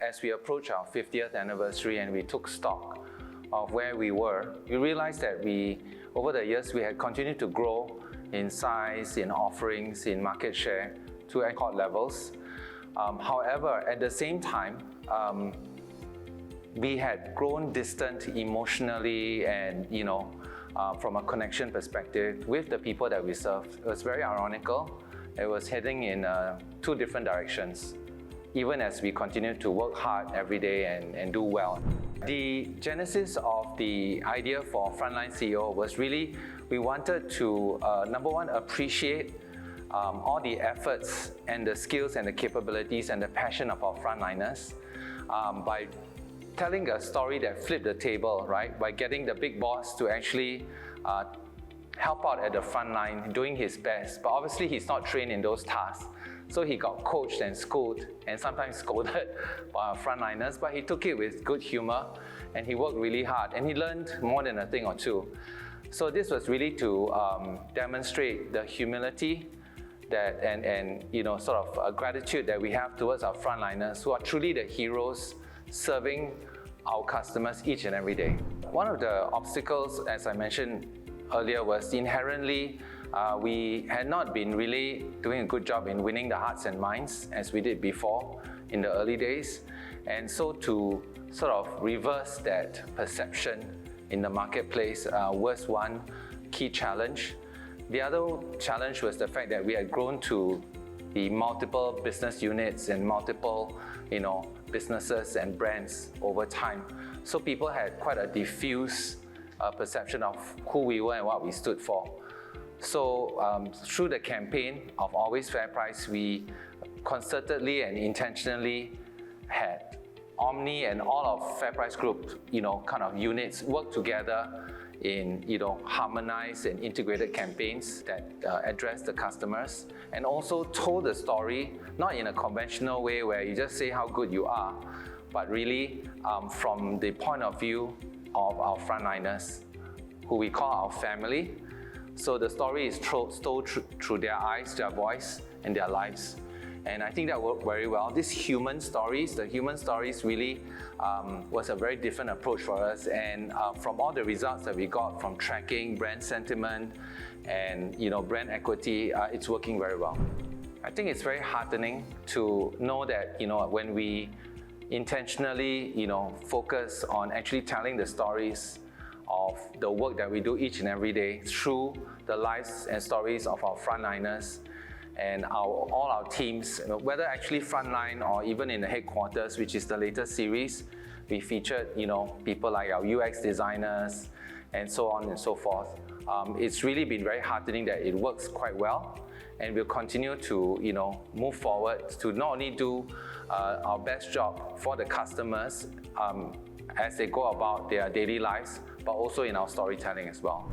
as we approach our 50th anniversary and we took stock of where we were, we realized that over the years, we had continued to grow in size, in offerings, in market share to record levels. However, at the same time, we had grown distant emotionally and, from a connection perspective with the people that we served. It was very ironical. It was heading in two different directions, even as we continued to work hard every day and do well. The genesis of the idea for Frontline CEO was really, we wanted to, number one, appreciate all the efforts and the skills and the capabilities and the passion of our frontliners by telling a story that flipped the table, right? By getting the big boss to actually help out at the front line, doing his best. But obviously, he's not trained in those tasks. So he got coached and schooled and sometimes scolded by our frontliners, but he took it with good humor and he worked really hard and he learned more than a thing or two. So this was really to demonstrate the humility that and sort of a gratitude that we have towards our frontliners who are truly the heroes serving our customers each and every day. One of the obstacles, as I mentioned earlier, was inherently we had not been really doing a good job in winning the hearts and minds as we did before in the early days. And so to sort of reverse that perception in the marketplace was one key challenge. The other challenge was the fact that we had grown to the multiple business units and multiple, businesses and brands over time. So people had quite a diffuse perception of who we were and what we stood for. So through the campaign of Always Fair Price, we concertedly and intentionally had Omni and all of FairPrice Group, kind of units work together in, harmonized and integrated campaigns that address the customers and also told the story, not in a conventional way where you just say how good you are, but really from the point of view of our frontliners, who we call our family. So the story is told through their eyes, their voice, and their lives. And I think that worked very well. The human stories really was a very different approach for us. And from all the results that we got from tracking brand sentiment and brand equity, it's working very well. I think it's very heartening to know that when we intentionally focus on actually telling the stories of the work that we do each and every day through the lives and stories of our frontliners and all our teams, whether actually frontline or even in the headquarters, which is the latest series, we featured people like our UX designers and so on and so forth. It's really been very heartening that it works quite well, and we'll continue to move forward to not only do our best job for the customers as they go about their daily lives, but also in our storytelling as well.